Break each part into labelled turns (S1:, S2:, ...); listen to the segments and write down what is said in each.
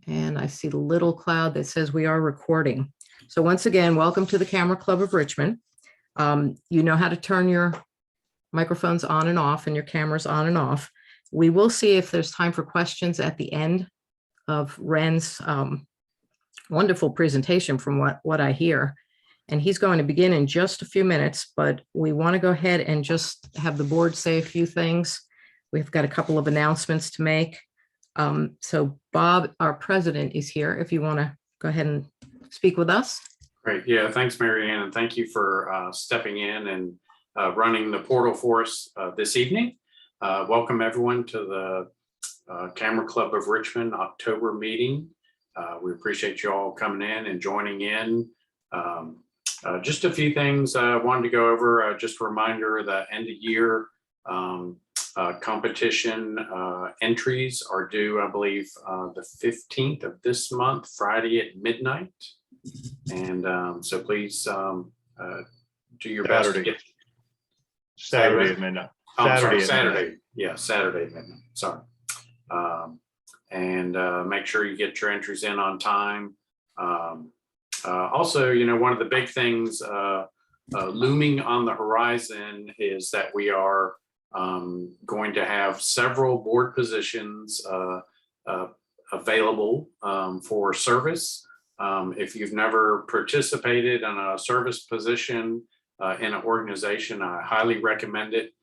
S1: And I see the little cloud that says we are recording. So once again, welcome to the Camera Club of Richmond. You know how to turn your microphones on and off and your cameras on and off. We will see if there's time for questions at the end of Ren's wonderful presentation from what I hear. And he's going to begin in just a few minutes, but we want to go ahead and just have the board say a few things. We've got a couple of announcements to make. So Bob, our president, is here if you want to go ahead and speak with us.
S2: Great. Yeah, thanks, Mary Ann, and thank you for stepping in and running the portal for us this evening. Welcome everyone to the Camera Club of Richmond October meeting. We appreciate you all coming in and joining in. Just a few things I wanted to go over. Just a reminder that end of year competition entries are due, I believe, the 15th of this month, Friday at midnight. And so please do your best to get
S3: Saturday at midnight.
S2: Saturday. Yeah, Saturday at midnight. Sorry. And make sure you get your entries in on time. Also, you know, one of the big things looming on the horizon is that we are going to have several board positions available for service. If you've never participated in a service position in an organization, I highly recommend it.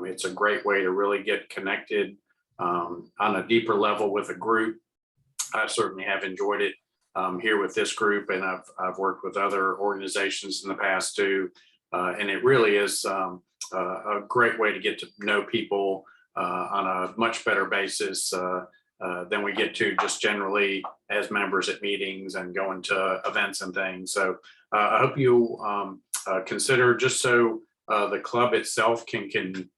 S2: It's a great way to really get connected on a deeper level with a group. I certainly have enjoyed it here with this group, and I've worked with other organizations in the past too. And it really is a great way to get to know people on a much better basis than we get to just generally as members at meetings and going to events and things. So I hope you consider, just so the club itself can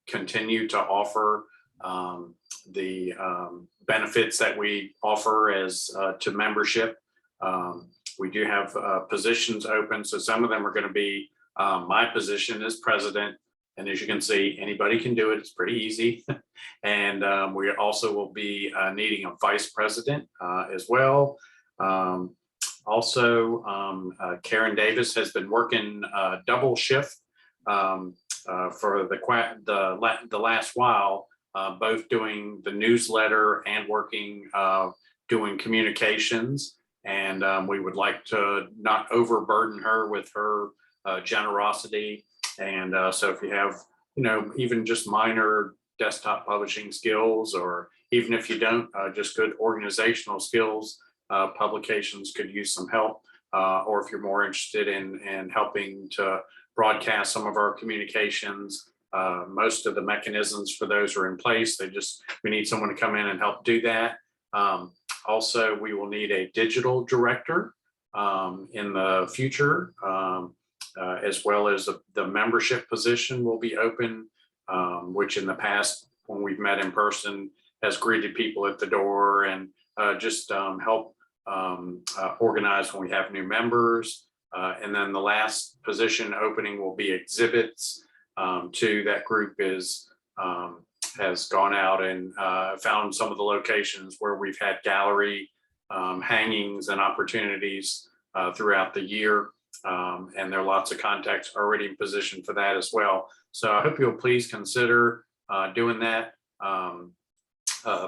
S2: continue to offer the benefits that we offer as to membership. We do have positions open, so some of them are going to be my position as president. And as you can see, anybody can do it. It's pretty easy. And we also will be needing a vice president as well. Also, Karen Davis has been working double shift for the last while, both doing the newsletter and working doing communications. And we would like to not overburden her with her generosity. And so if you have, you know, even just minor desktop publishing skills, or even if you don't, just good organizational skills, publications could use some help. Or if you're more interested in helping to broadcast some of our communications, most of the mechanisms for those are in place. We need someone to come in and help do that. Also, we will need a digital director in the future. As well as the membership position will be open, which in the past, when we've met in person, has greeted people at the door and just help organize when we have new members. And then the last position opening will be exhibits. That group has gone out and found some of the locations where we've had gallery hangings and opportunities throughout the year. And there are lots of contacts already in position for that as well. So I hope you'll please consider doing that.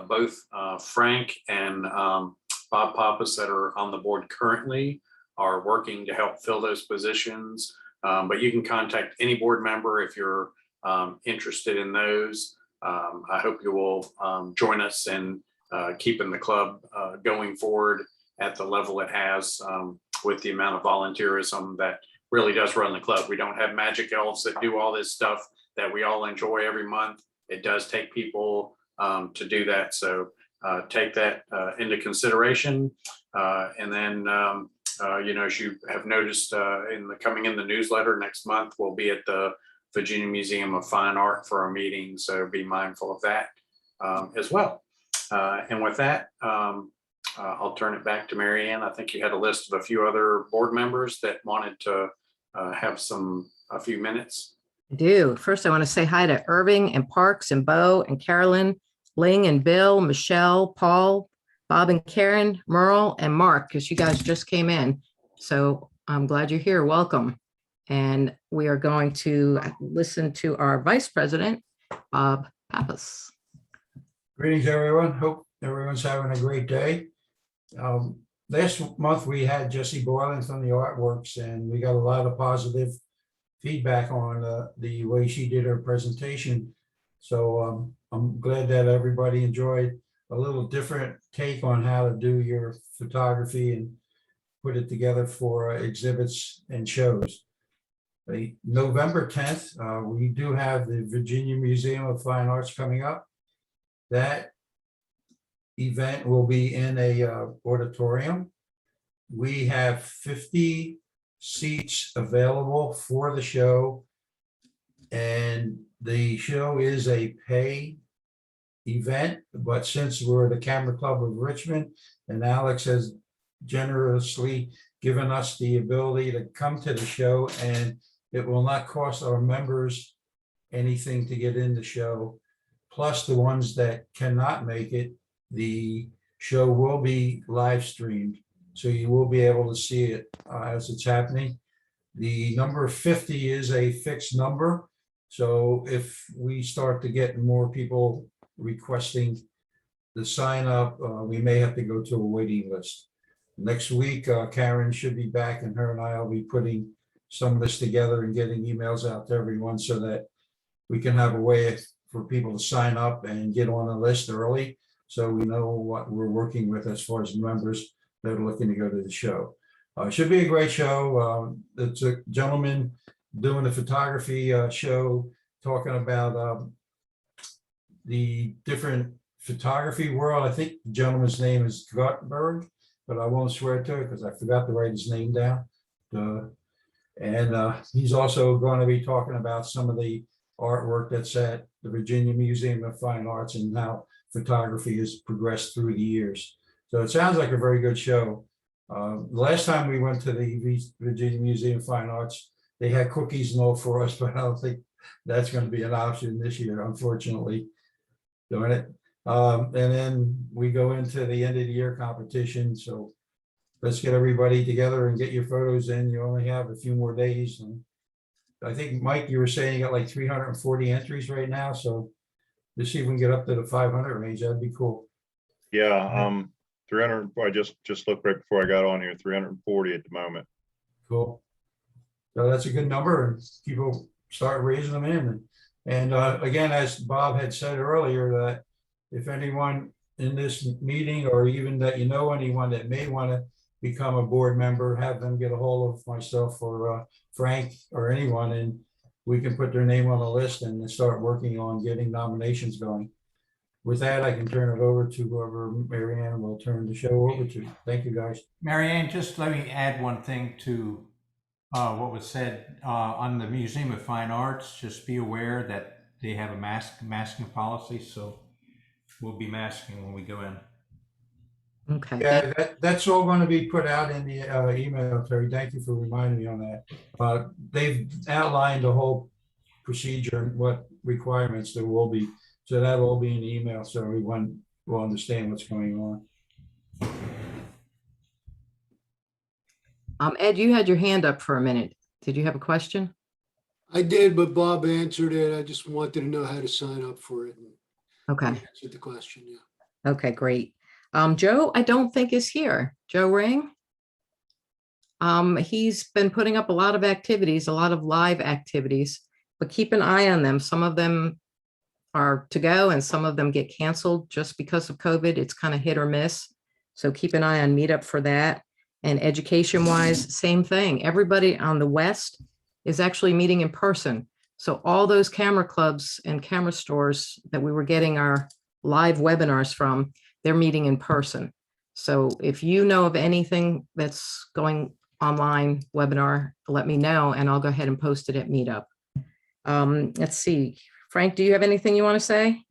S2: Both Frank and Bob Pappas, that are on the board currently, are working to help fill those positions. But you can contact any board member if you're interested in those. I hope you will join us in keeping the club going forward at the level it has, with the amount of volunteerism that really does run the club. We don't have magic elves that do all this stuff that we all enjoy every month. It does take people to do that. So take that into consideration. And then, you know, as you have noticed coming in the newsletter next month, we'll be at the Virginia Museum of Fine Art for our meeting. So be mindful of that as well. And with that, I'll turn it back to Mary Ann. I think you had a list of a few other board members that wanted to have a few minutes.
S1: I do. First, I want to say hi to Irving and Parks and Bo and Carolyn, Ling and Bill, Michelle, Paul, Bob and Karen, Merle and Mark, because you guys just came in. So I'm glad you're here. Welcome. And we are going to listen to our Vice President, Bob Pappas.
S4: Greetings, everyone. Hope everyone's having a great day. Last month, we had Jesse Boylan from the Artworks, and we got a lot of positive feedback on the way she did her presentation. So I'm glad that everybody enjoyed a little different take on how to do your photography and put it together for exhibits and shows. November 10th, we do have the Virginia Museum of Fine Arts coming up. That event will be in a auditorium. We have 50 seats available for the show, and the show is a pay event, but since we're the Camera Club of Richmond and Alex has generously given us the ability to come to the show, and it will not cost our members anything to get in the show. Plus the ones that cannot make it, the show will be live streamed. So you will be able to see it as it's happening. The number 50 is a fixed number. So if we start to get more people requesting the sign up, we may have to go to a waiting list. Next week, Karen should be back, and her and I will be putting some of this together and getting emails out to everyone so that we can have a way for people to sign up and get on a list early, so we know what we're working with as far as members that are looking to go to the show. Should be a great show. It's a gentleman doing a photography show, talking about the different photography world. I think the gentleman's name is Gutberg, but I won't swear to it because I forgot to write his name down. And he's also going to be talking about some of the artwork that's at the Virginia Museum of Fine Arts and how photography has progressed through the years. So it sounds like a very good show. The last time we went to the Virginia Museum of Fine Arts, they had cookies and all for us, but I don't think that's going to be an option this year, unfortunately. Doing it. And then we go into the end of the year competition. So let's get everybody together and get your photos in. You only have a few more days. And I think, Mike, you were saying you got like 340 entries right now. So let's see if we can get up to the 500 range. That'd be cool.
S3: Yeah, 300, I just looked right before I got on here, 340 at the moment.
S4: Cool. So that's a good number, and people start raising them in. And again, as Bob had said earlier, that if anyone in this meeting, or even that you know anyone that may want to become a board member, have them get a hold of myself or Frank or anyone, and we can put their name on the list and start working on getting nominations going. With that, I can turn it over to whoever Marianne will turn the show over to. Thank you, guys.
S5: Marianne, just let me add one thing to what was said on the Museum of Fine Arts. Just be aware that they have a masking policy, so we'll be masking when we go in.
S1: Okay.
S4: Yeah, that's all going to be put out in the email, Terry. Thank you for reminding me on that. They've outlined the whole procedure and what requirements there will be. So that'll all be in the email, so everyone will understand what's going on.
S1: Ed, you had your hand up for a minute. Did you have a question?
S6: I did, but Bob answered it. I just wanted to know how to sign up for it.
S1: Okay.
S6: He answered the question, yeah.
S1: Okay, great. Joe, I don't think is here. Joe Ring. He's been putting up a lot of activities, a lot of live activities, but keep an eye on them. Some of them are to go and some of them get canceled just because of COVID. It's kind of hit or miss. So keep an eye on Meetup for that. And education wise, same thing. Everybody on the West is actually meeting in person. So all those camera clubs and camera stores that we were getting our live webinars from, they're meeting in person. So if you know of anything that's going online webinar, let me know and I'll go ahead and post it at Meetup. Let's see. Frank, do you have anything you want to say?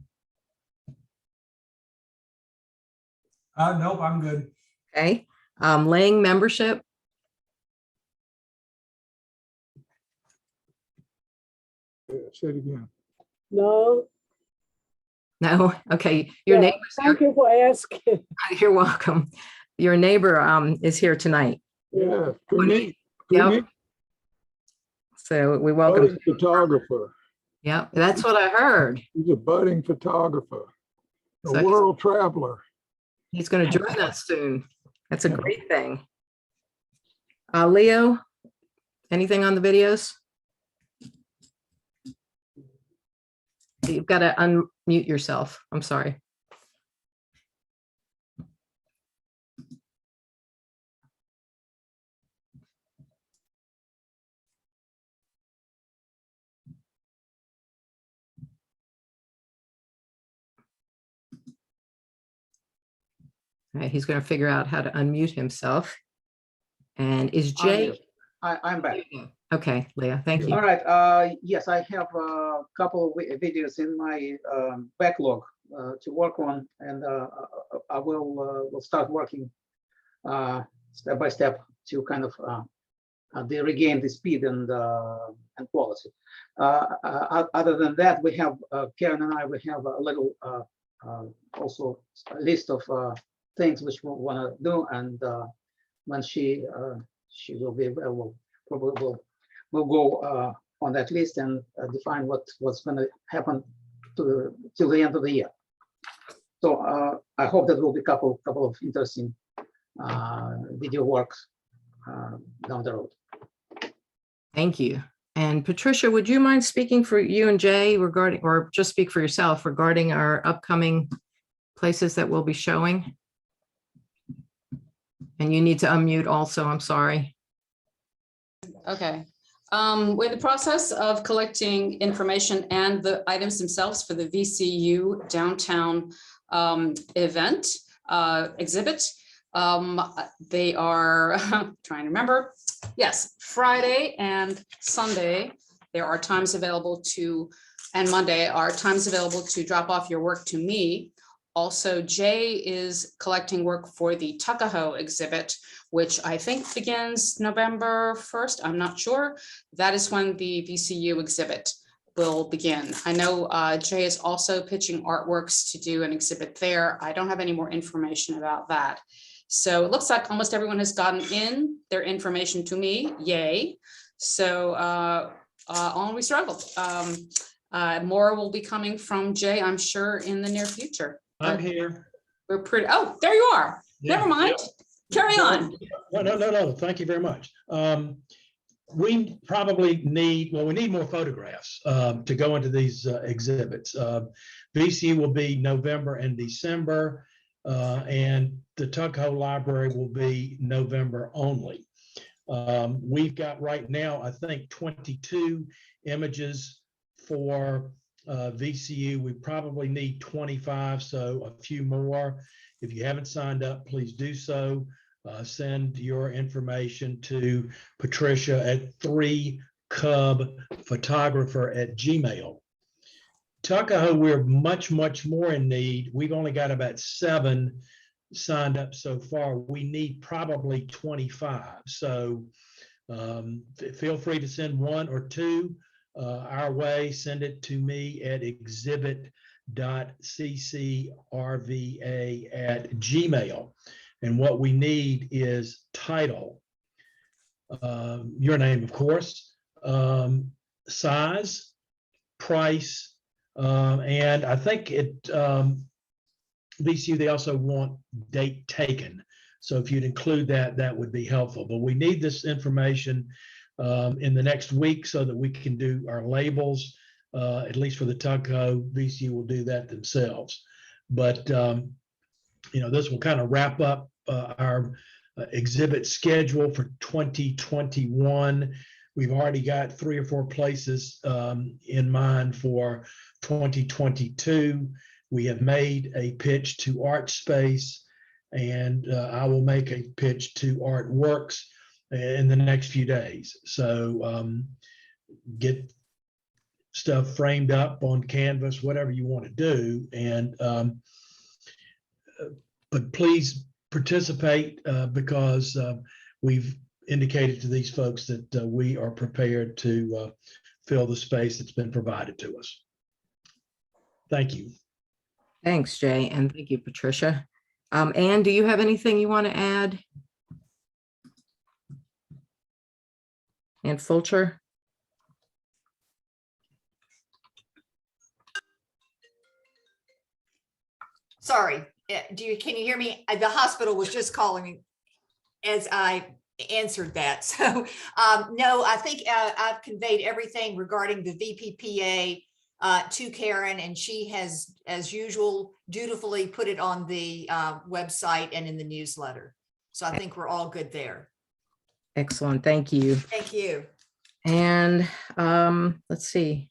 S7: Nope, I'm good.
S1: Okay. Laying membership.
S7: Say it again.
S8: No,
S1: No? Okay, your
S8: Yeah,
S1: neighbor's
S8: thank you for asking.
S1: here. You're welcome. Your neighbor is here tonight.
S8: Yeah,
S1: When he-
S8: Puneet,
S1: Yep.
S8: Puneet,
S1: So we welcome.
S8: budding photographer.
S1: Yeah, that's what I heard.
S8: He's a budding photographer, a
S1: So
S8: world traveler.
S1: he's going to join us soon. That's a great thing. Leo, anything on the videos? You've got to unmute yourself. I'm sorry. All right, he's going to figure out how to unmute himself. And is Jay?
S9: I'm back.
S1: Okay, Leah, thank you.
S9: All right. Yes, I have a couple of videos in my backlog to work on, and I will start working step by step to kind of regain the speed and quality. Other than that, we have Karen and I. We have a little also a list of things which we want to do, and when she will be available, probably we'll go on that list and define what's going to happen till the end of the year. So I hope that will be a couple of interesting video works down the road.
S1: Thank you. And Patricia, would you mind speaking for you and Jay regarding, or just speak for yourself regarding our upcoming places that we'll be showing? And you need to unmute also, I'm sorry.
S10: Okay. We're in the process of collecting information and the items themselves for the VCU downtown event exhibit. They are trying to remember. Yes, Friday and Sunday, there are times available to, and Monday are times available to drop off your work to me. Also, Jay is collecting work for the Tuckahoe exhibit, which I think begins November 1st. I'm not sure. That is when the VCU exhibit will begin. I know Jay is also pitching artworks to do an exhibit there. I don't have any more information about that. So it looks like almost everyone has gotten in their information to me. Yay. So on we struggle. More will be coming from Jay, I'm sure, in the near future.
S11: I'm here.
S10: We're pretty, oh, there you are.
S11: Yeah.
S10: Never mind. Carry on.
S11: No. Thank you very much. We probably need, well, we need more photographs to go into these exhibits. VCU will be November and December, and the Tuckahoe Library will be November only. We've got right now, I think, 22 images for VCU. We probably need 25, so a few more. If you haven't signed up, please do so. Send your information to Patricia at 3cubphotographer@gmail.com. Tuckahoe, we're much more in need. We've only got about 7 signed up so far. We need probably 25. So feel free to send 1 or 2 our way. Send it to me at exhibit.ccrva@gmail.com. And what we need is title, your name, of course, size, price, and I think VCU, they also want date taken. So if you'd include that, that would be helpful. But we need this information in the next week so that we can do our labels, at least for the Tuckahoe. VCU will do that themselves. But, this will kind of wrap up our exhibit schedule for 2021. We've already got 3 or 4 places in mind for 2022. We have made a pitch to ArtSpace, and I will make a pitch to ArtWorks in the next few days. So get stuff framed up on canvas, whatever you want to do. And but please participate because we've indicated to these folks that we are prepared to fill the space that's been provided to us. Thank you.
S1: Thanks, Jay, and thank you, Patricia. Anne, do you have anything you want to add? Ann Fulcher?
S12: Sorry, can you hear me? The hospital was just calling me as I answered that. So no, I think I've conveyed everything regarding the VPPA to Karen, and she has, as usual, dutifully put it on the website and in the newsletter. So I think we're all good there.
S1: Excellent, thank you.
S12: Thank you.
S1: And let's see,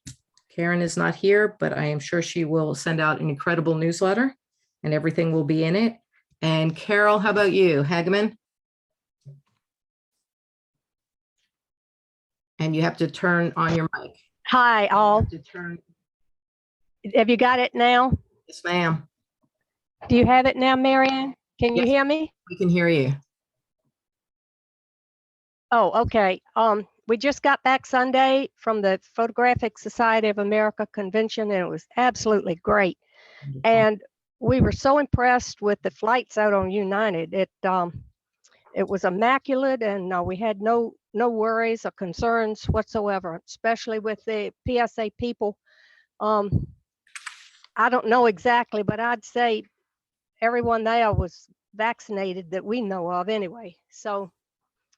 S1: Karen is not here, but I am sure she will send out an incredible newsletter and everything will be in it. And Carol, how about you, Hageman? And you have to turn on your mic.
S13: Hi, all. Have you got it now?
S1: Yes, ma'am.
S13: Do you have it now, Marianne? Can you
S1: Yes.
S13: hear me?
S1: We can hear you.
S13: Oh, okay. We just got back Sunday from the Photographic Society of America convention, and it was absolutely great. And we were so impressed with the flights out on United. It was immaculate, and we had no worries or concerns whatsoever, especially with the PSA people. I don't know exactly, but I'd say everyone there was vaccinated that we know of anyway. So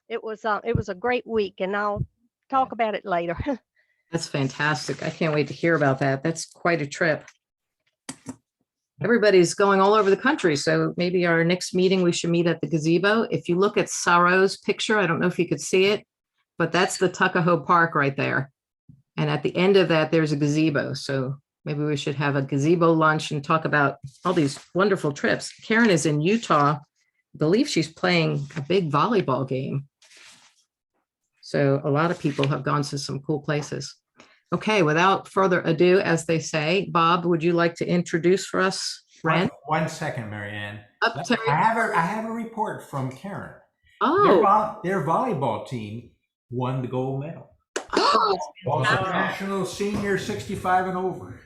S13: it was a great week, and I'll talk about it later.
S1: That's fantastic. I can't wait to hear about that. That's quite a trip. Everybody's going all over the country. So maybe our next meeting, we should meet at the gazebo. If you look at Saro's picture, I don't know if you could see it, but that's the Tuckahoe Park right there. And at the end of that, there's a gazebo. So maybe we should have a gazebo lunch and talk about all these wonderful trips. Karen is in Utah. I believe she's playing a big volleyball game. So a lot of people have gone to some cool places. Okay, without further ado, as they say, Bob, would you like to introduce for us Ren?
S5: One second, Marianne.
S1: Terry.
S5: I have a report from Karen.
S1: Oh,
S5: Their volleyball team won the gold medal.
S1: oh,
S5: National senior 65 and over.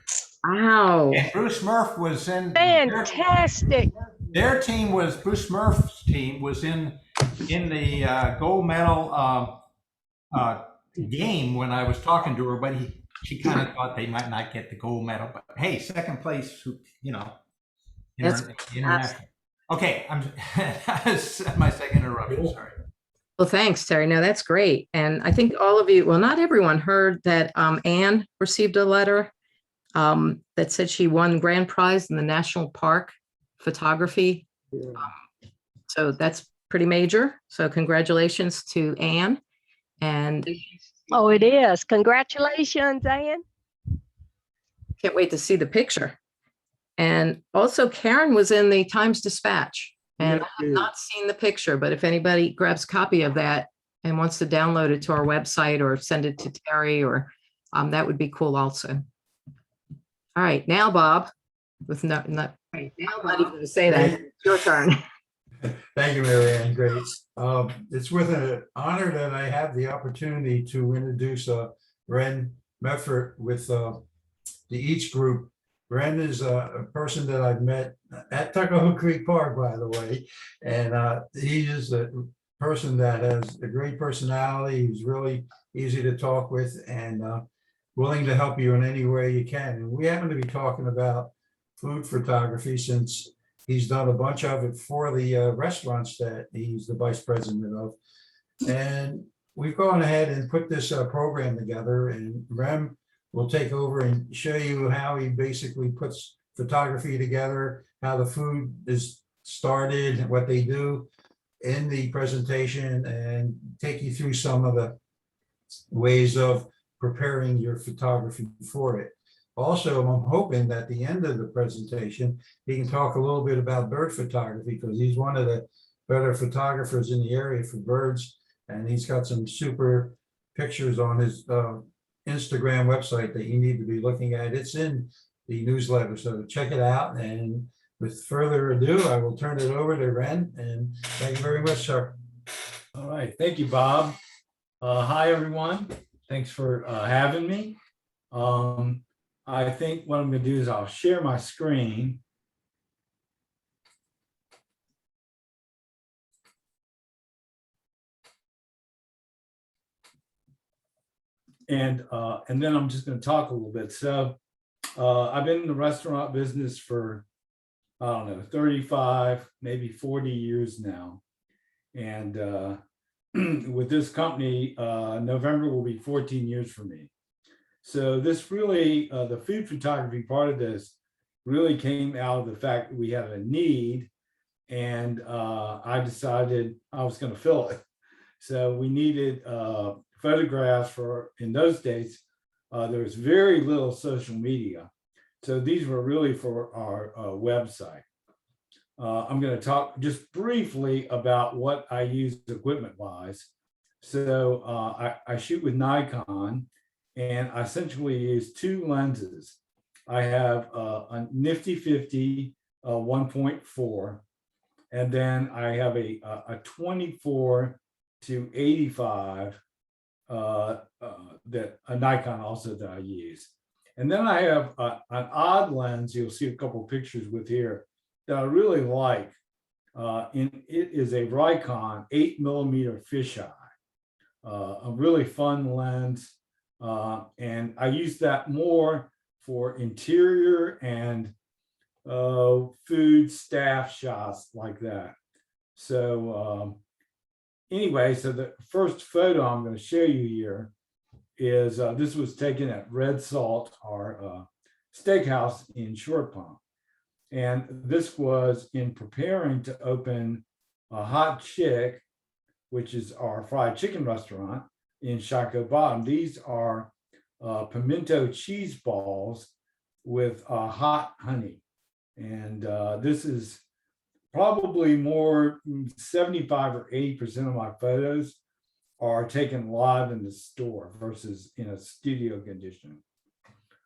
S1: wow.
S5: And Bruce Murph was in.
S13: Fantastic.
S5: Their team was, Bruce Murph's team was in the gold medal game when I was talking to her, but she kind of thought they might not get the gold medal. But hey, second place, international. Okay, that's my second interruption. Sorry.
S1: Well, thanks, Terry. No, that's great. And I think all of you, well, not everyone heard that Anne received a letter that said she won grand prize in the National Park photography. So that's pretty major. So congratulations to Anne. And
S13: oh, it is. Congratulations, Anne.
S1: Can't wait to see the picture. And also Karen was in the Times Dispatch, and I have not seen the picture, but if anybody grabs a copy of that and wants to download it to our website or send it to Terry, or that would be cool also. All right, now Bob, with not even going to say that, it's your turn.
S4: Thank you, Marianne. Great. It's with an honor that I have the opportunity to introduce Ren Mefford with the Each Group. Ren is a person that I've met at Tuckahoe Creek Park, by the way, and he is a person that has a great personality. He's really easy to talk with and willing to help you in any way you can. And we happen to be talking about food photography since he's done a bunch of it for the restaurants that he's the vice president of. And we've gone ahead and put this program together, and Rem will take over and show you how he basically puts photography together, how the food is started, what they do in the presentation, and take you through some of the ways of preparing your photography for it. Also, I'm hoping that at the end of the presentation, he can talk a little bit about bird photography, because he's one of the better photographers in the area for birds. And he's got some super pictures on his Instagram website that you need to be looking at. It's in the newsletter, so check it out. And with further ado, I will turn it over to Ren, and thank you very much, sir.
S14: All right, thank you, Bob. Hi, everyone. Thanks for having me. I think what I'm going to do is I'll share my screen, And then I'm just going to talk a little bit. So I've been in the restaurant business for, I don't know, 35, maybe 40 years now. And with this company, November will be 14 years for me. So this really, the food photography part of this really came out of the fact that we had a need, and I decided I was going to fill it. So we needed photographs for, in those days, there was very little social media. So these were really for our website. I'm going to talk just briefly about what I use equipment-wise. So I shoot with Nikon, and I essentially use two lenses. I have a nifty 50 1.4, and then I have a 24 to 85 that a Nikon also that I use. And then I have an odd lens you'll see a couple pictures with here that I really like. And it is a Nikon 8mm fisheye, a really fun lens. And I use that more for interior and food staff shots like that. So anyway, so the first photo I'm going to show you here is this was taken at Red Salt, our steakhouse in Short Pump. And this was in preparing to open a Hot Chick, which is our fried chicken restaurant in Shockoe Bottom. These are pimento cheese balls with hot honey. And this is probably more 75 or 80% of my photos are taken live in the store versus in a studio condition.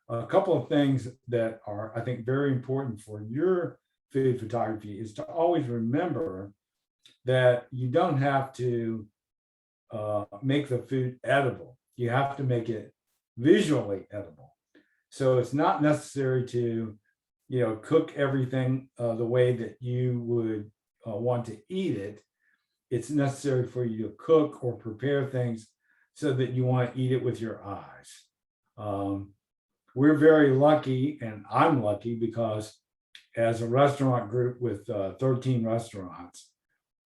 S14: A couple of things that are, I think, very important for your food photography is to always remember that you don't have to make the food edible. You have to make it visually edible. So it's not necessary to, cook everything the way that you would want to eat it. It's necessary for you to cook or prepare things so that you want to eat it with your eyes. We're very lucky, and I'm lucky because as a restaurant group with 13 restaurants,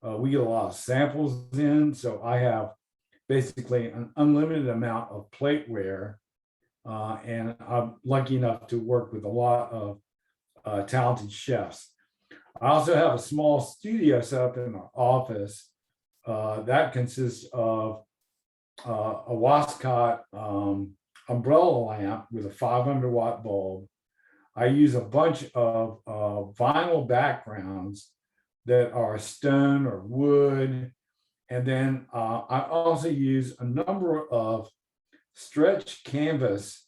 S14: we get a lot of samples in. So I have basically an unlimited amount of plateware, and I'm lucky enough to work with a lot of talented chefs. I also have a small studio set up in our office that consists of a Wascott umbrella lamp with a 500-watt bulb. I use a bunch of vinyl backgrounds that are stone or wood. And then I also use a number of stretched canvas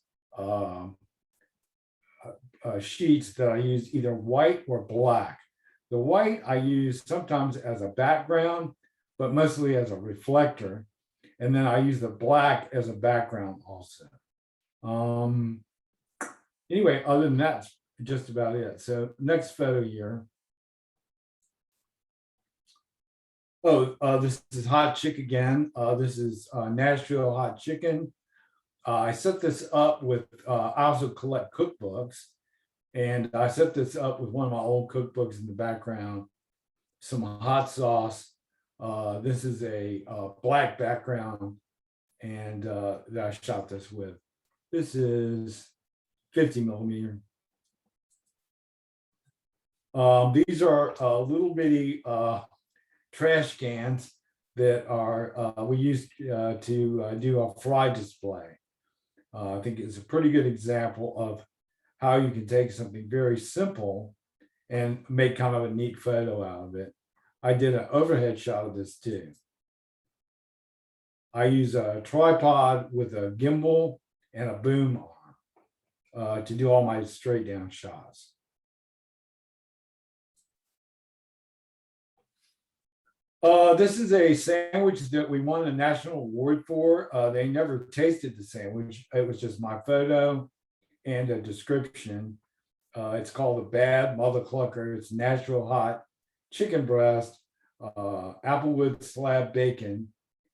S14: sheets that I use either white or black. The white I use sometimes as a background, but mostly as a reflector. And then I use the black as a background also. Anyway, other than that, that's just about it. So next photo here. This is Hot Chick again. This is Nashville Hot Chicken. I set this up with, I also collect cookbooks, and I set this up with one of my old cookbooks in the background, some hot sauce. This is a black background, and that I shot this with. This is 50mm. These are little bitty trash cans that are we use to do a fry display. I think it's a pretty good example of how you can take something very simple and make kind of a neat photo out of it. I did an overhead shot of this too. I use a tripod with a gimbal and a boom arm to do all my straight down shots. This is a sandwich that we won a national award for. They never tasted the sandwich. It was just my photo and a description. It's called the Bad Mother Clucker. It's Nashville hot chicken breast, applewood slab bacon,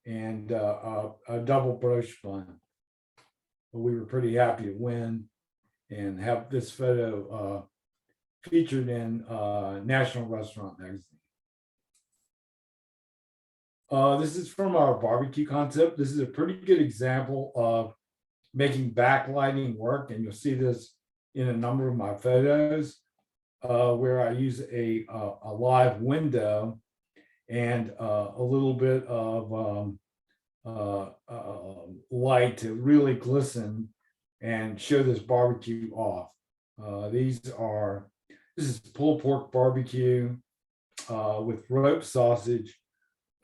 S14: and a double broche bun. we were pretty happy to win and have this photo featured in National Restaurant Magazine. This is from our barbecue concept. This is a pretty good example of making backlighting work, and you'll see this in a number of my photos where I use a live window and a little bit of light to really glisten and show this barbecue off. This is pulled pork barbecue with rope sausage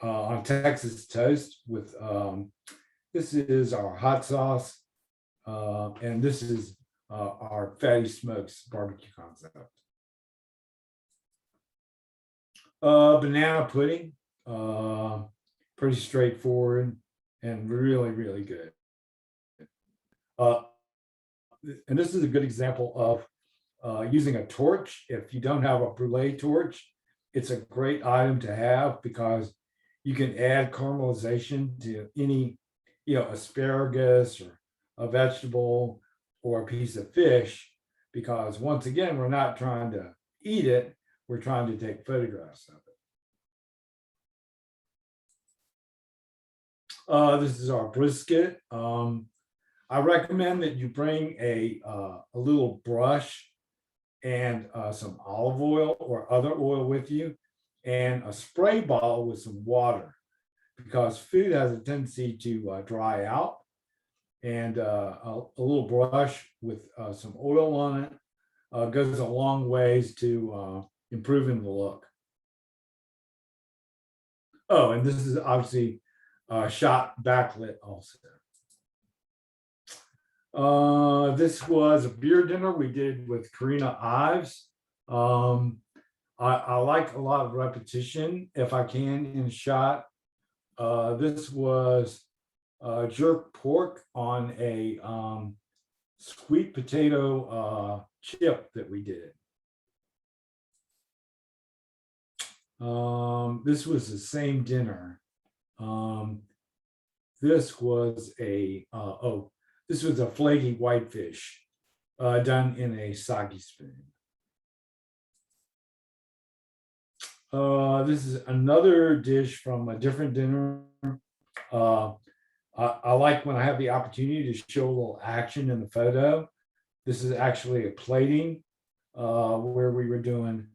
S14: on Texas toast with this is our hot sauce and this is our fatty smokes barbecue concept. Banana pudding, pretty straightforward and really, really good. And this is a good example of using a torch. If you don't have a brulee torch, it's a great item to have because you can add caramelization to any, asparagus or a vegetable or a piece of fish, because once again, we're not trying to eat it, we're trying to take photographs of it. This is our brisket. I recommend that you bring a little brush and some olive oil or other oil with you and a spray bottle with some water, because food has a tendency to dry out, and a little brush with some oil on it goes a long ways to improving the look. Oh, and this is obviously shot backlit also. This was a beer dinner we did with Karina Ives. I like a lot of repetition if I can in a shot. This was jerk pork on a sweet potato chip that we did. This was the same dinner. This was a flaky whitefish done in a sake spoon. This is another dish from a different dinner. I like when I have the opportunity to show a little action in the photo. This is actually a plating where we were doing,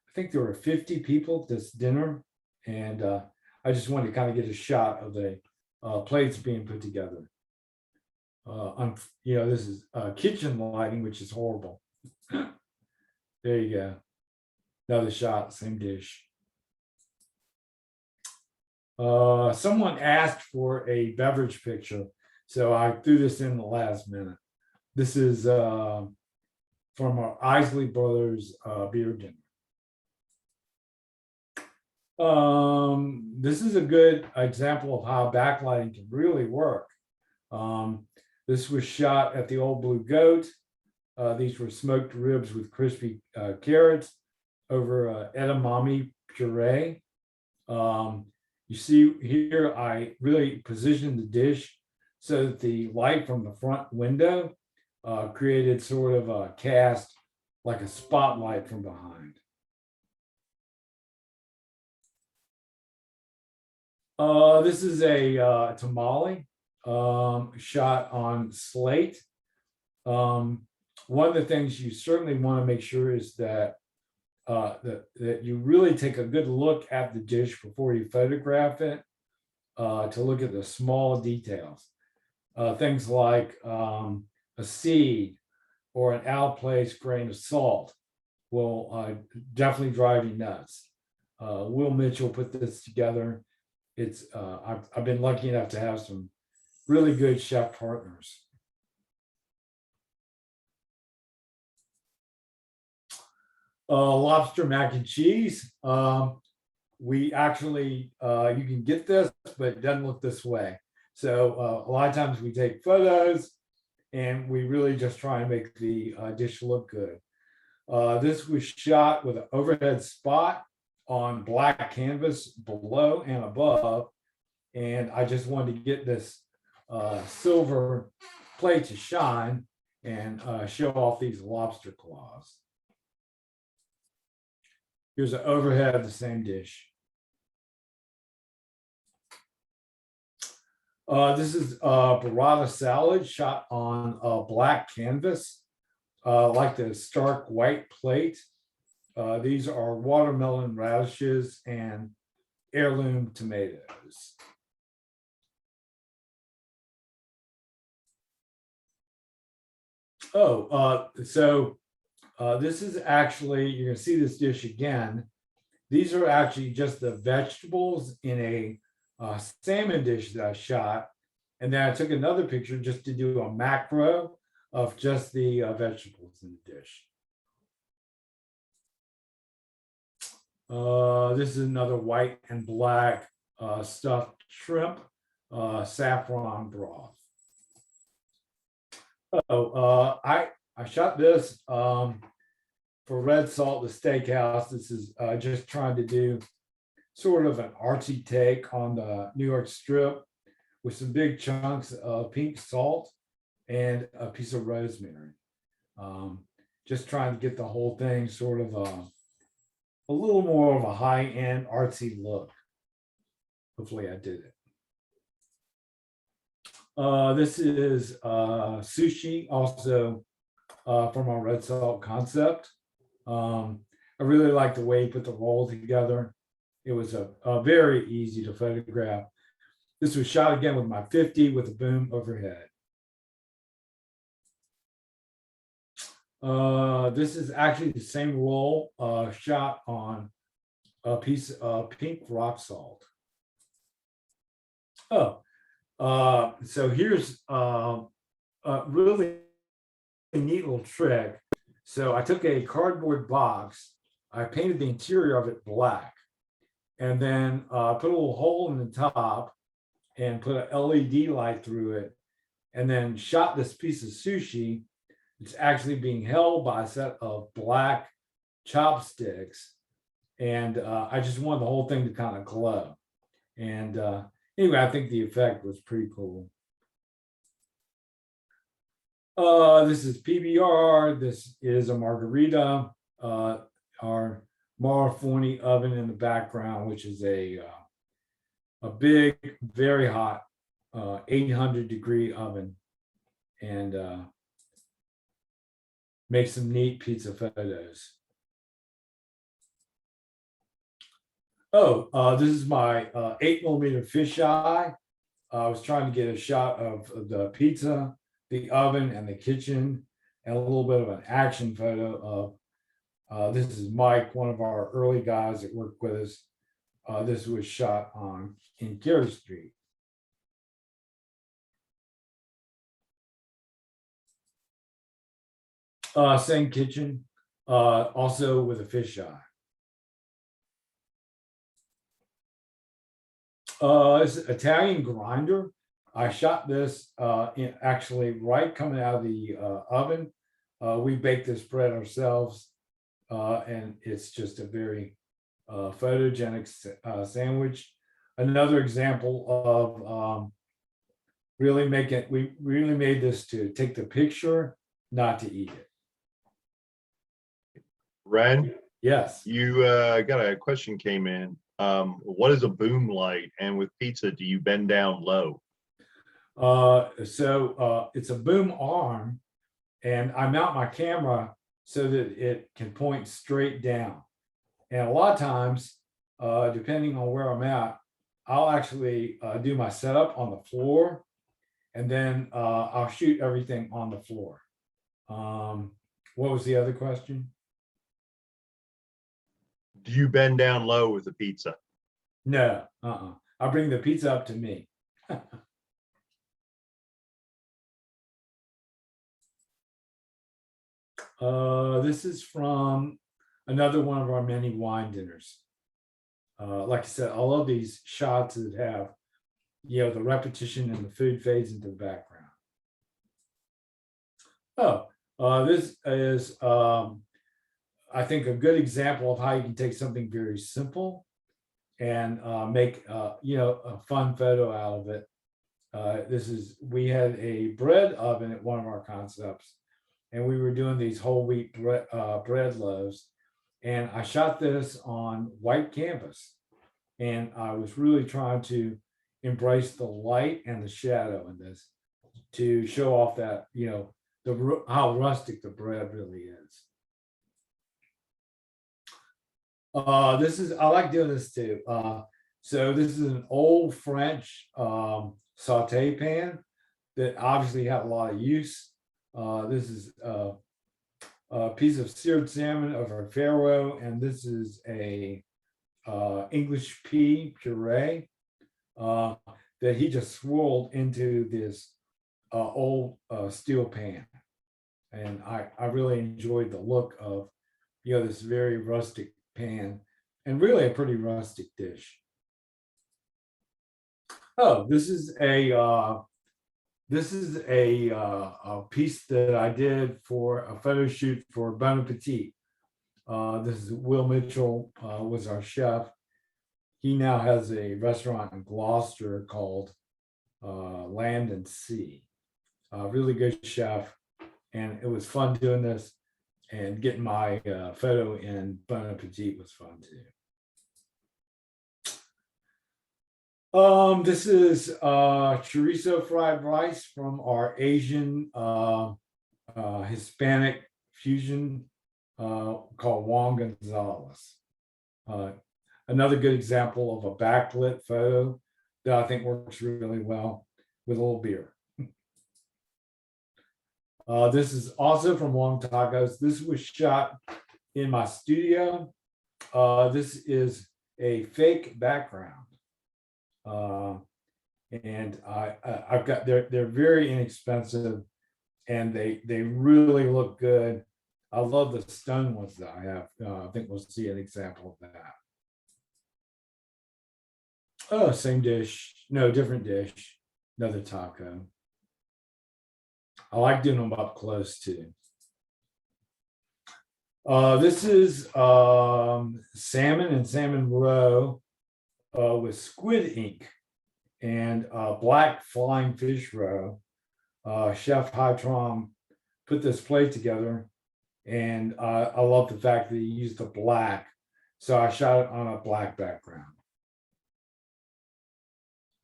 S14: I think there were 50 people at this dinner. And I just wanted to kind of get a shot of the plates being put together. This is kitchen lighting, which is horrible. There you go. Another shot, same dish. Someone asked for a beverage picture, so I threw this in the last minute. This is from our Isley Brothers beer dinner. This is a good example of how backlighting can really work. This was shot at the Old Blue Goat. These were smoked ribs with crispy carrots over edamame puree. You see here, I really positioned the dish so that the light from the front window created sort of a cast, like a spotlight from behind. This is a tamale shot on slate. One of the things you certainly want to make sure is that that you really take a good look at the dish before you photograph it, to look at the small details. Things like a seed or an out-of-place grain of salt will definitely drive you nuts. Will Mitchell put this together. I've been lucky enough to have some really good chef partners. Lobster mac and cheese. We actually, you can get this, but it doesn't look this way. So a lot of times we take photos and we really just try and make the dish look good. This was shot with an overhead spot on black canvas below and above. And I just wanted to get this silver plate to shine and show off these lobster claws. Here's an overhead of the same dish. This is Barata Salad shot on black canvas, like the stark white plate. These are watermelon radishes and heirloom tomatoes. This is actually, you're gonna see this dish again. These are actually just the vegetables in a salmon dish that I shot. And then I took another picture just to do a macro of just the vegetables in the dish. This is another white and black stuffed shrimp, saffron broth. I shot this for Red Salt, the steakhouse. This is just trying to do sort of an artsy take on the New York strip with some big chunks of pink salt and a piece of rosemary. Just trying to get the whole thing sort of a little more of a high-end artsy look. Hopefully I did it. This is Sushi, also from our Red Salt concept. I really like the way he put the roll together. It was a very easy to photograph. This was shot again with my 50 with a boom overhead. This is actually the same roll shot on a piece of pink rock salt. So here's a really neat little trick. So I took a cardboard box, I painted the interior of it black, and then put a little hole in the top and put an LED light through it, and then shot this piece of sushi. It's actually being held by a set of black chopsticks. And I just wanted the whole thing to kind of glow. And anyway, I think the effect was pretty cool. This is PBR. This is a margarita. Our Marafoni oven in the background, which is a big, very hot 800-degree oven, and make some neat pizza photos. This is my 8mm fisheye. I was trying to get a shot of the pizza, the oven, and the kitchen, and a little bit of an action photo of, this is Mike, one of our early guys that worked with us. This was shot in Carey Street. Same kitchen, also with a fisheye. It's an Italian grinder. I shot this actually right coming out of the oven. We baked this bread ourselves, and it's just a very photogenic sandwich. Another example of we really made this to take the picture, not to eat it.
S3: Ren,
S14: Yes.
S3: you got a question came in. What is a boom light? And with pizza, do you bend down low?
S14: It's a boom arm, and I mount my camera so that it can point straight down. And a lot of times, depending on where I'm at, I'll actually do my setup on the floor, and then I'll shoot everything on the floor. What was the other question?
S3: Do you bend down low with the pizza?
S14: No, I bring the pizza up to me. This is from another one of our many wine dinners. Like I said, I love these shots that have, the repetition and the food fades into the background. This is, I think, a good example of how you can take something very simple and make, a fun photo out of it. We had a bread oven at one of our concepts, and we were doing these whole wheat bread loaves. And I shot this on white canvas, and I was really trying to embrace the light and the shadow in this to show off that, how rustic the bread really is. I like doing this too. So this is an old French saute pan that obviously had a lot of use. This is a piece of seared salmon over farro, and this is a English pea puree that he just swirled into this old steel pan. And I really enjoyed the look of, this very rustic pan, and really a pretty rustic dish. Oh, this is a piece that I did for a photo shoot for Bon Appetit. This is Will Mitchell, was our chef. He now has a restaurant in Gloucester called Land and Sea. Really good chef, and it was fun doing this, and getting my photo in Bon Appetit was fun too. This is chorizo fried rice from our Asian Hispanic fusion called Juan Gonzalez. Another good example of a backlit photo that I think works really well with a little beer. This is also from Wong Tacos. This was shot in my studio. This is a fake background. And I've got, they're very inexpensive, and they really look good. I love the stone ones that I have. I think we'll see an example of that. Oh, same dish. No, different dish. Another taco. I like doing them up close too. This is salmon and salmon roe with squid ink and black flying fish roe. Chef Hytrom put this plate together, and I love the fact that he used the black, so I shot it on a black background.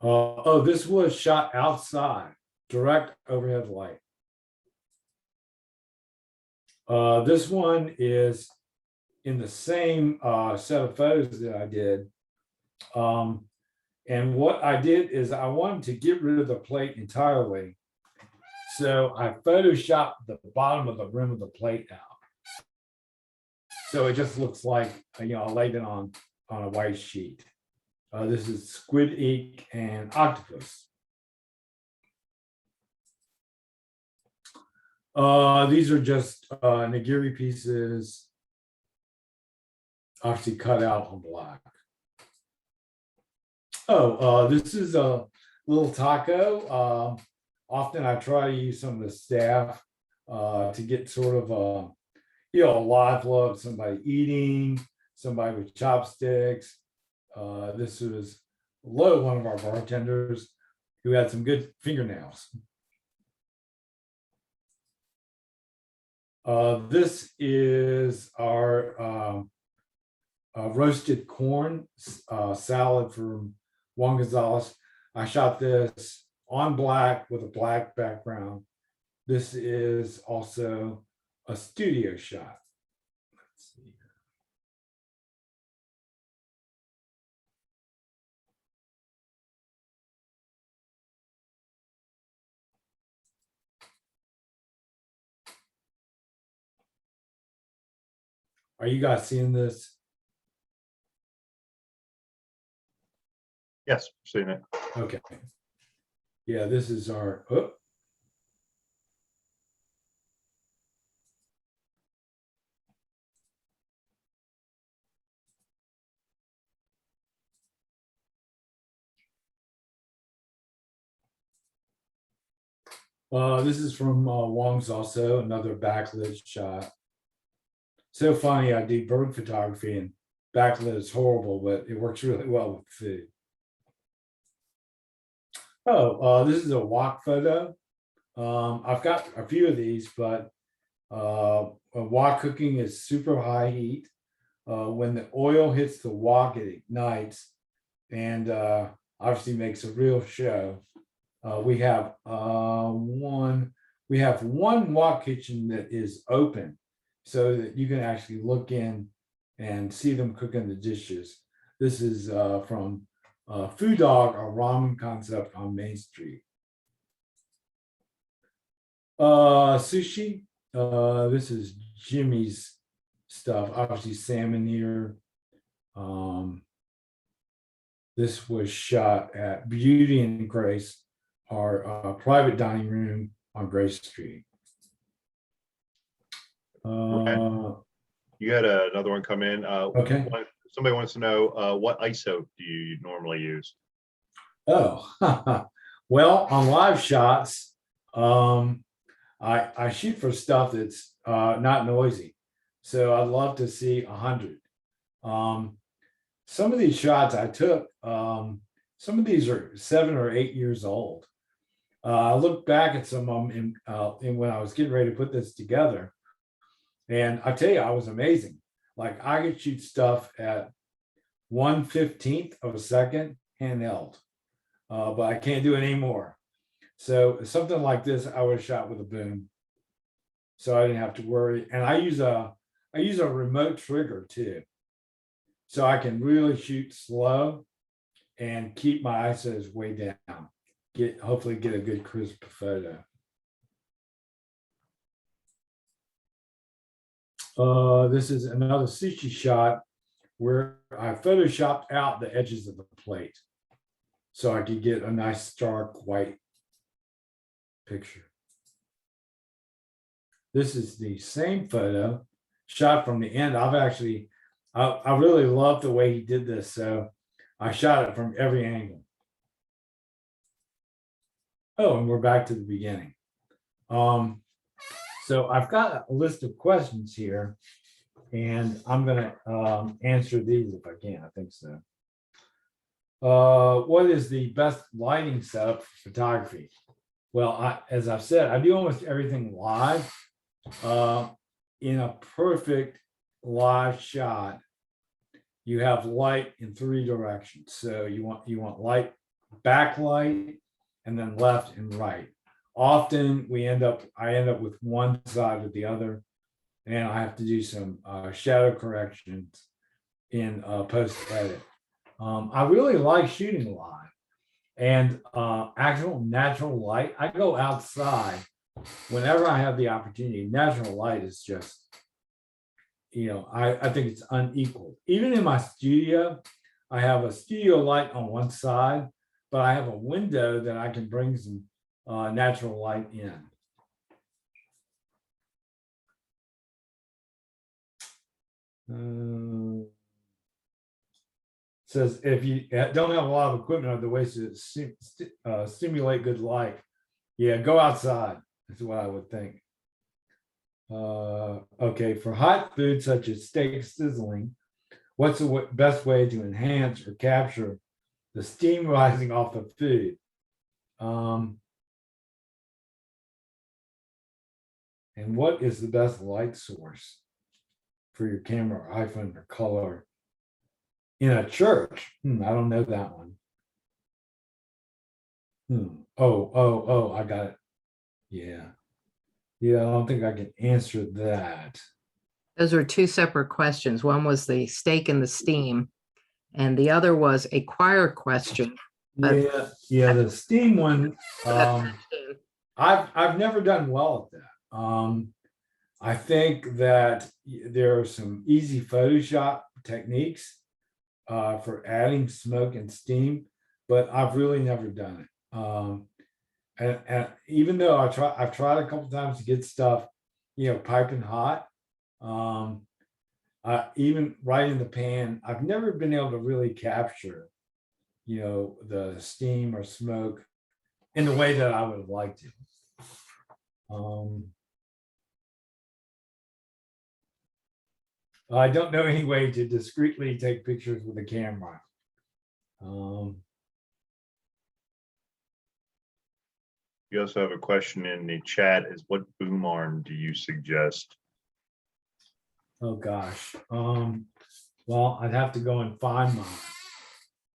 S14: Oh, this was shot outside, direct overhead light. This one is in the same set of photos that I did. And what I did is I wanted to get rid of the plate entirely. So I photoshopped the bottom of the rim of the plate out. So it just looks like, I laid it on a white sheet. This is squid ink and octopus. These are just nigiri pieces, obviously cut out on black. Oh, this is a little taco. Often I try to use some of the staff to get sort of a live look, somebody eating, somebody with chopsticks. This was Lo, one of our bartenders, who had some good fingernails. This is our roasted corn salad from Juan Gonzalez. I shot this on black with a black background. This is also a studio shot. Let's see. Are you guys seeing this?
S3: Yes, seen it.
S14: Okay. Yeah, this is our, oh. This is from Wong's, also another backlit shot. So funny, I do bird photography and backlit is horrible, but it works really well with food. This is a wok photo. I've got a few of these, but wok cooking is super high heat. When the oil hits the wok, it ignites and obviously makes a real show. We have one wok kitchen that is open so that you can actually look in and see them cooking the dishes. This is from Food Dog, a ramen concept on Main Street. Sushi. This is Jimmy's stuff. Obviously, salmon here. This was shot at Beauty and Grace, our private dining room on Grace Street.
S3: You had another one come in.
S14: Okay.
S3: Somebody wants to know what ISO do you normally use?
S14: Oh, well, on live shots, I shoot for stuff that's not noisy. So I'd love to see 100. Some of these shots I took, some of these are 7 or 8 years old. I look back at some of them in when I was getting ready to put this together. And I tell you, I was amazing. Like I could shoot stuff at 1/15 of a second handheld, but I can't do it anymore. So something like this, I would have shot with a boom. So I didn't have to worry. And I use a remote trigger too. So I can really shoot slow and keep my ISOs way down. Hopefully get a good crisp photo. This is another sushi shot where I photoshopped out the edges of the plate so I could get a nice stark white picture. This is the same photo shot from the end. I really love the way he did this, so I shot it from every angle. Oh, and we're back to the beginning. So I've got a list of questions here, and I'm going to answer these if I can. I think so. What is the best lighting setup for photography? Well, as I've said, I do almost everything live. In a perfect live shot, you have light in 3 directions. So you want light, backlight, and then left and right. Often I end up with one side or the other, and I have to do some shadow corrections in post edit. I really like shooting live and actual natural light. I go outside whenever I have the opportunity. Natural light is just, I think it's unequaled. Even in my studio, I have a studio light on one side, but I have a window that I can bring some natural light in. Says if you don't have a lot of equipment, are the ways to stimulate good light? Yeah, go outside. That's what I would think. Okay, for hot food such as steak sizzling, what's the best way to enhance or capture the steam rising off of food? And what is the best light source for your camera or iPhone or color in a church? I don't know that one. Oh, I got it. Yeah, I don't think I can answer that.
S1: Those were 2 separate questions. One was the steak and the steam, and the other was a choir question.
S14: Yeah, the steam one. I've never done well at that. I think that there are some easy Photoshop techniques for adding smoke and steam, but I've really never done it. And even though I've tried a couple times to get stuff, piping hot, even right in the pan, I've never been able to really capture, the steam or smoke in the way that I would have liked to. I don't know any way to discreetly take pictures with a camera.
S3: You also have a question in the chat is what boom arm do you suggest?
S14: Oh, gosh. Well, I'd have to go and find mine.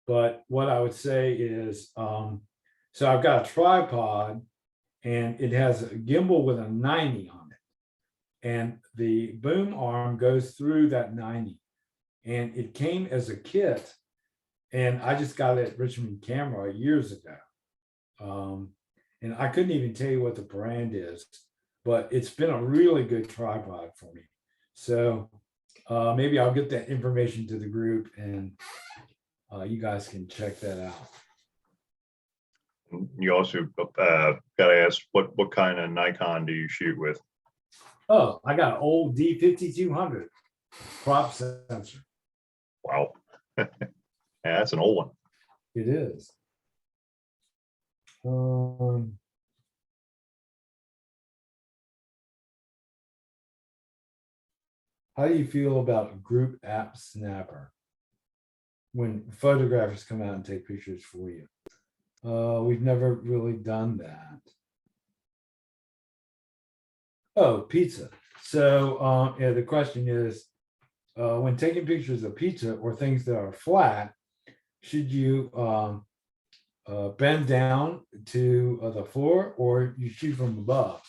S14: But what I would say is, so I've got a tripod and it has a gimbal with a 90 on it. And the boom arm goes through that 90. And it came as a kit. And I just got it at Richmond Camera years ago. And I couldn't even tell you what the brand is, but it's been a really good tripod for me. So maybe I'll get that information to the group and you guys can check that out.
S3: You also got to ask what kind of Nikon do you shoot with?
S14: Oh, I got an old D5200 crop sensor.
S3: Wow. Yeah, that's an old one.
S14: It is. How do you feel about a group app snapper when photographers come out and take pictures for you? We've never really done that. Oh, pizza. So yeah, the question is, when taking pictures of pizza or things that are flat, should you bend down to the floor or you shoot from above?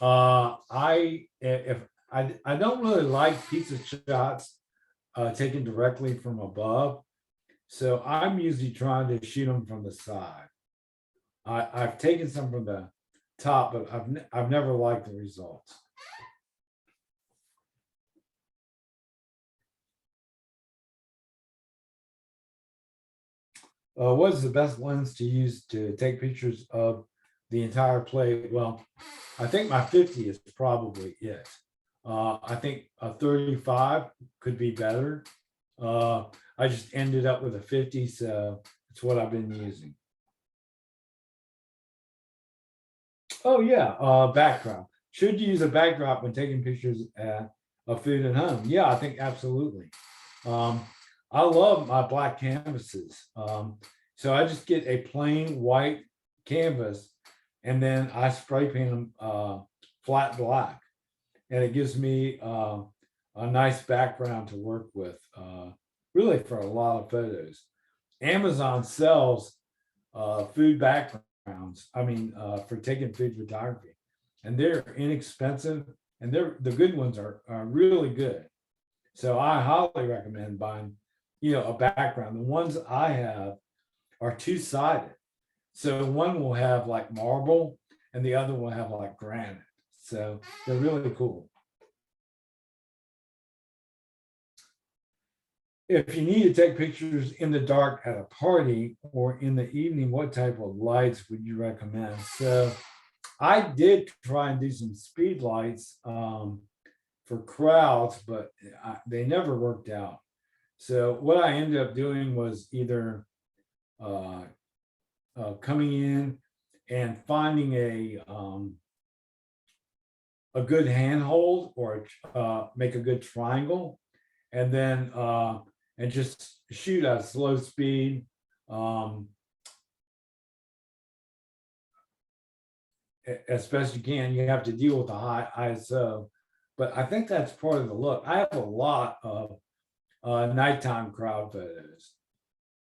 S14: I don't really like pizza shots taken directly from above. So I'm usually trying to shoot them from the side. I've taken some from the top, but I've never liked the results. What is the best lens to use to take pictures of the entire plate? Well, I think my 50 is probably it. I think a 35 could be better. I just ended up with a 50, so it's what I've been using. Oh yeah, backdrop. Should you use a backdrop when taking pictures of food at home? Yeah, I think absolutely. I love my black canvases. So I just get a plain white canvas and then I spray paint them flat black. And it gives me a nice background to work with, really for a lot of photos. Amazon sells food backgrounds, for taking food photography. And they're inexpensive and the good ones are really good. So I highly recommend buying, a background. The ones I have are two-sided. So one will have like marble and the other will have like granite. So they're really cool. If you need to take pictures in the dark at a party or in the evening, what type of lights would you recommend? So I did try and do some speed lights for crowds, but they never worked out. So what I ended up doing was either coming in and finding a good handhold or make a good triangle, and then and just shoot at a slow speed. As best you can. You have to deal with the high ISO, but I think that's part of the look. I have a lot of nighttime crowd photos.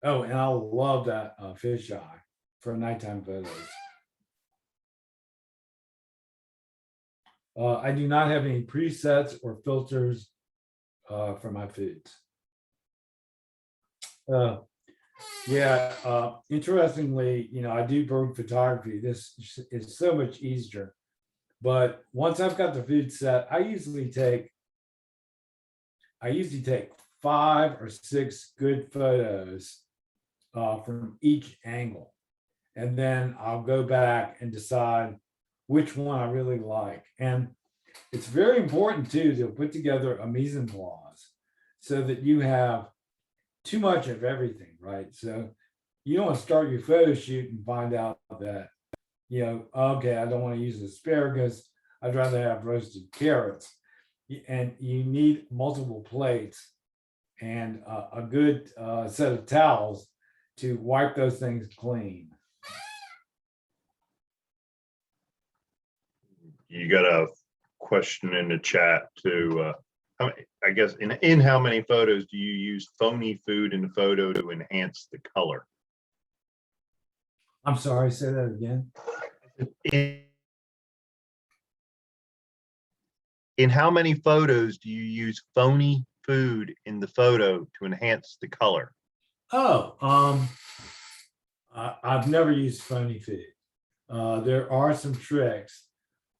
S14: Oh, and I love that fisheye for nighttime photos. I do not have any presets or filters for my foods. Interestingly, I do bird photography. This is so much easier. But once I've got the food set, I usually take 5 or 6 good photos from each angle. And then I'll go back and decide which one I really like. And it's very important too to put together a mise en place so that you have too much of everything, right? So you don't want to start your photo shoot and find out that, okay, I don't want to use asparagus. I'd rather have roasted carrots. And you need multiple plates and a good set of towels to wipe those things clean.
S3: You got a question in the chat to, I guess, in how many photos do you use phony food in the photo to enhance the color?
S14: I'm sorry, say that again.
S3: In how many photos do you use phony food in the photo to enhance the color?
S14: Oh, I've never used phony food. There are some tricks.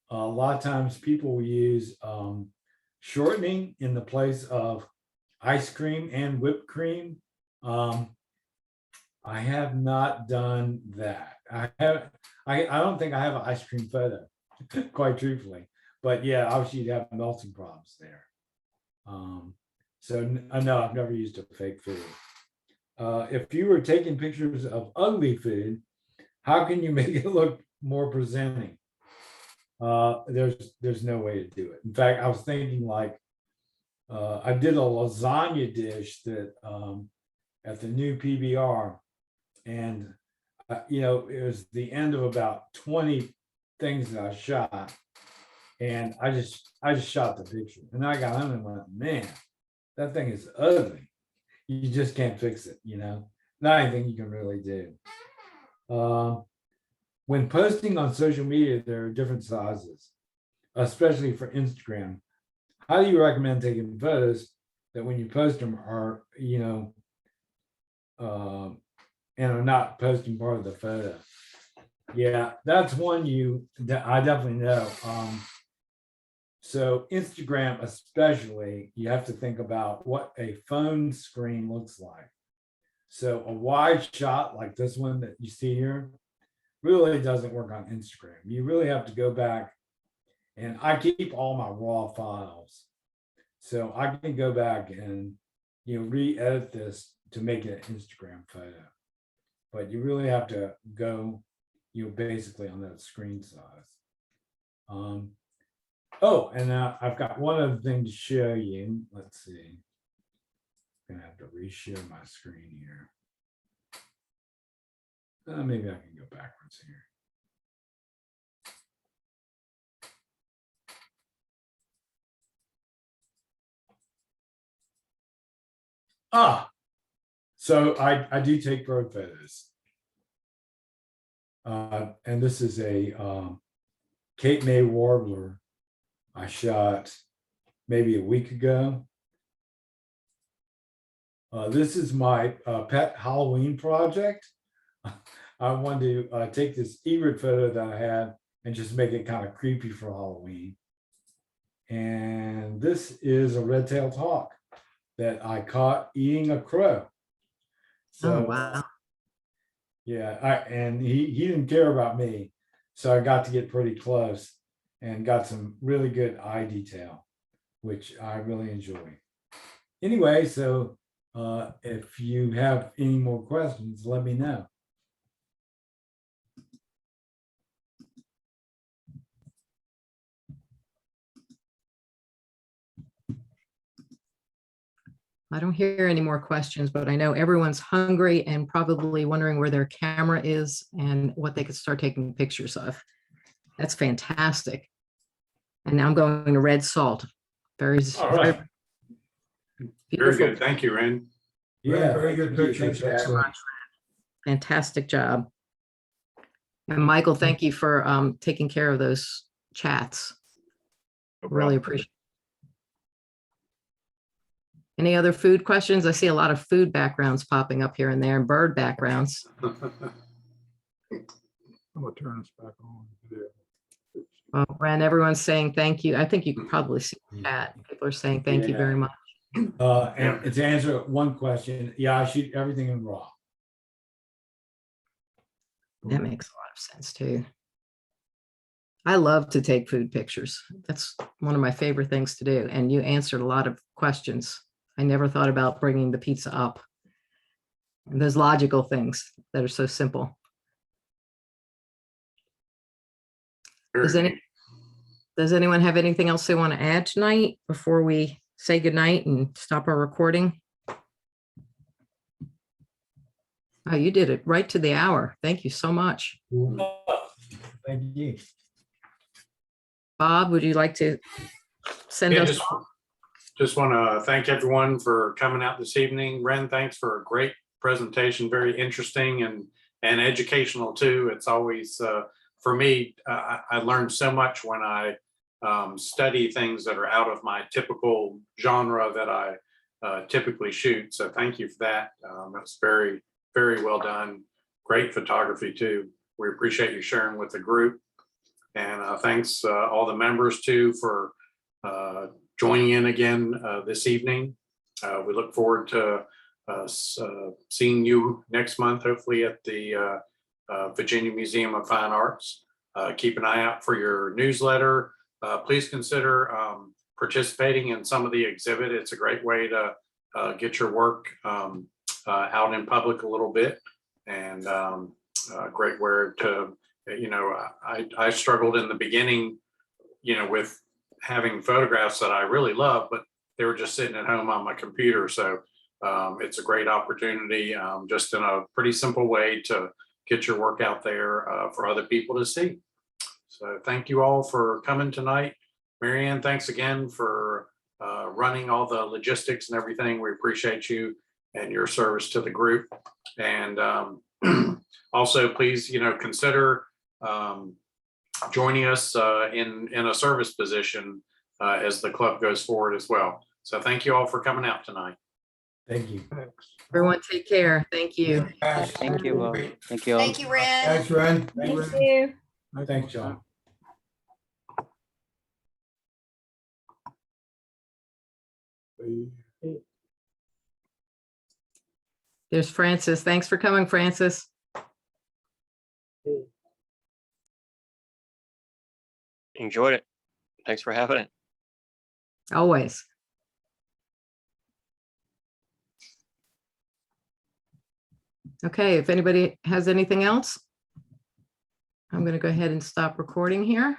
S14: A lot of times people will use shortening in the place of ice cream and whipped cream. I have not done that. I don't think I have an ice cream photo, quite truthfully. But yeah, obviously you'd have melting problems there. So no, I've never used a fake food. If you were taking pictures of ugly food, how can you make it look more presenting? There's no way to do it. In fact, I was thinking like I did a lasagna dish that at the new PBR, and it was the end of about 20 things that I shot, and I just shot the picture, and I got home and went, man, that thing is ugly. You just can't fix it, not anything you can really do. When posting on social media, there are different sizes, especially for Instagram. How do you recommend taking photos that when you post them are, and are not posting part of the photo? Yeah, that's one I definitely know. So Instagram especially, you have to think about what a phone screen looks like. So a wide shot like this one that you see here really doesn't work on Instagram. You really have to go back, and I keep all my raw files. So I can go back and re-edit this to make it an Instagram photo. But you really have to go basically on that screen size. Oh, and I've got one other thing to show you. Let's see. I'm gonna have to reshare my screen here. Maybe I can go backwards here. So I do take bird photos. And this is a Cape May warbler I shot maybe a week ago. This is my pet Halloween project. I wanted to take this egret photo that I had and just make it kind of creepy for Halloween. And this is a red-tailed hawk that I caught eating a crow. So,
S1: oh, wow.
S14: Yeah, and he didn't care about me. So I got to get pretty close and got some really good eye detail, which I really enjoy. Anyway, so if you have any more questions, let me know.
S1: I don't hear any more questions, but I know everyone's hungry and probably wondering where their camera is and what they could start taking pictures of. That's fantastic. And now I'm going to red salt. Very,
S14: All right.
S2: Very good. Thank you, Ren.
S14: Yeah,
S4: Very good pictures. Excellent.
S1: fantastic job. And Michael, thank you for taking care of those chats.
S3: No
S1: Really
S3: problem.
S1: appreciate it. Any other food questions? I see a lot of food backgrounds popping up here and there and bird backgrounds.
S8: I'm gonna turn this back on.
S1: Well, Ren, everyone's saying thank you. I think you can probably see the chat. People are saying thank you very much.
S14: And to answer one question, yeah, I shoot everything in RAW.
S1: That makes a lot of sense too. I love to take food pictures. That's one of my favorite things to do. And you answered a lot of questions. I never thought about bringing the pizza up. And those logical things that are so simple. Does anyone have anything else they want to add tonight before we say goodnight and stop our recording? Oh, you did it right to the hour. Thank you so much.
S14: Thank you.
S1: Bob, would you like to send
S2: Yeah,
S1: us?
S2: just want to thank everyone for coming out this evening. Ren, thanks for a great presentation, very interesting and educational too. It's always, for me, I learned so much when I study things that are out of my typical genre that I typically shoot. So thank you for that. That's very, very well done. Great photography too. We appreciate you sharing with the group. And thanks all the members too for joining in again this evening. We look forward to seeing you next month, hopefully at the Virginia Museum of Fine Arts. Keep an eye out for your newsletter. Please consider participating in some of the exhibit. It's a great way to get your work out in public a little bit, and a great way to, I struggled in the beginning, with having photographs that I really love, but they were just sitting at home on my computer. So it's a great opportunity, just in a pretty simple way to get your work out there for other people to see. So thank you all for coming tonight. Marianne, thanks again for running all the logistics and everything. We appreciate you and your service to the group. And also, please, consider joining us in a service position as the club goes forward as well. So thank you all for coming out tonight.
S14: Thank you.
S1: Everyone take care. Thank you.
S4: Thank you. Bob.
S12: Thank you, Ren.
S4: Thanks, Ren.
S7: Thank you.
S14: Thanks, John.
S1: There's Francis. Thanks for coming, Francis.
S15: Enjoyed it. Thanks for having it.
S1: Always. Okay, if anybody has anything else, I'm going to go ahead and stop recording here.